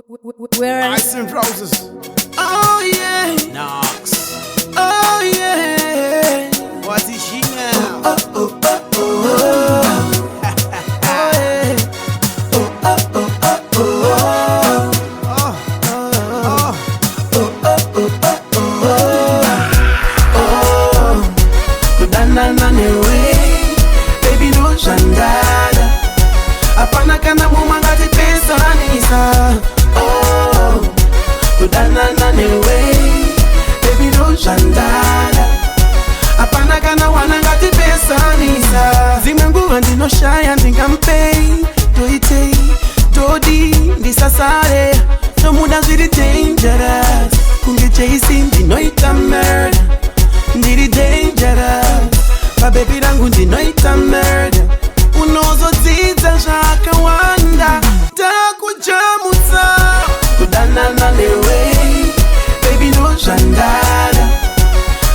Werras Ice and roses. Oh yeah, Knox. oh yeah. What is she now? Oh oh oh oh. Oh yeah. Oh oh oh oh oh. Oh, Oh oh oh oh oh. Kudanana newe, baby Ndozvandada. Apana kana mumangati pesa nisa. Oh, kudanana newe, baby Ndozvandada. Apana kana wanangati pesa nisa. Zimwe nguva ndinoshaya ndingampei, toitei, todi ndisasare. Nomuda zviri dangerous, kunge chasing ndinoita murder. Ndiri dangerous, pabebi rangu ndinoita murder. Unozodzidza zvakawanda, takujamutsa. Kudanana newe, baby Ndozvandada.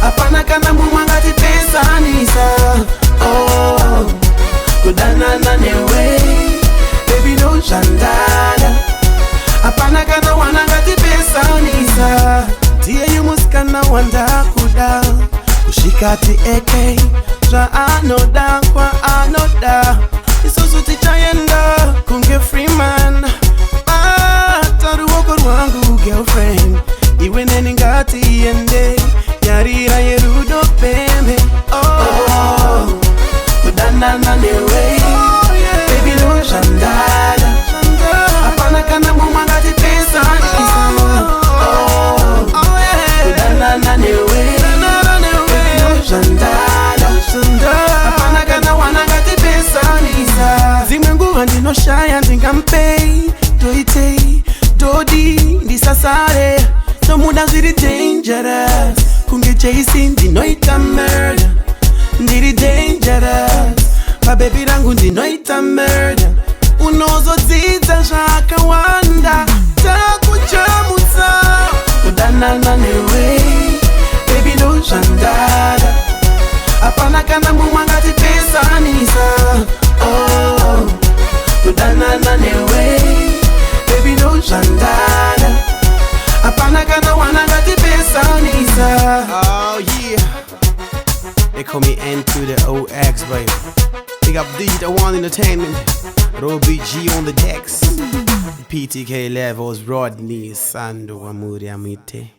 Apana kana mumwe angatipesanisa. Oh, kudanana newe, baby Ndozvandada. Apana kana wanangatipesanisa. Ndiye yumusikana wandakuda, kushikati eke zvaanoda kwa anoda. Isusu tichayenda kunge freeman. Taruoko rwangu girlfriend, iwe neni ngatiende, yarira yerudo pembe. Oh, kudanana newe, baby Ndozvandada. Apana kana mumwe angatipesanisa. Oh, kudanana newe, baby Ndozvandada. Apana kana wanangatipesanisa. Zimwe nguva ndinoshaya ndingampei, toitei, todi ndisasare. Nomuda zviri dangerous, kunge chasing ndinoita murder. Ndiri dangerous, pabebi rangu ndinoita murder. Unozodzidza zvakawanda, takujamutsa. Kudanana newe, baby Ndozvandada. Apana kana mumwe angatipesanisa. Oh, kudanana newe, baby Ndozvandada. Apana kana wanangatipesanisa. Oh yeah. They call me N to the OX, baby. Big up Digital One Entertainment. Robbie G on the decks. PTK levels, Rodney, Sando, Amuri, Amite.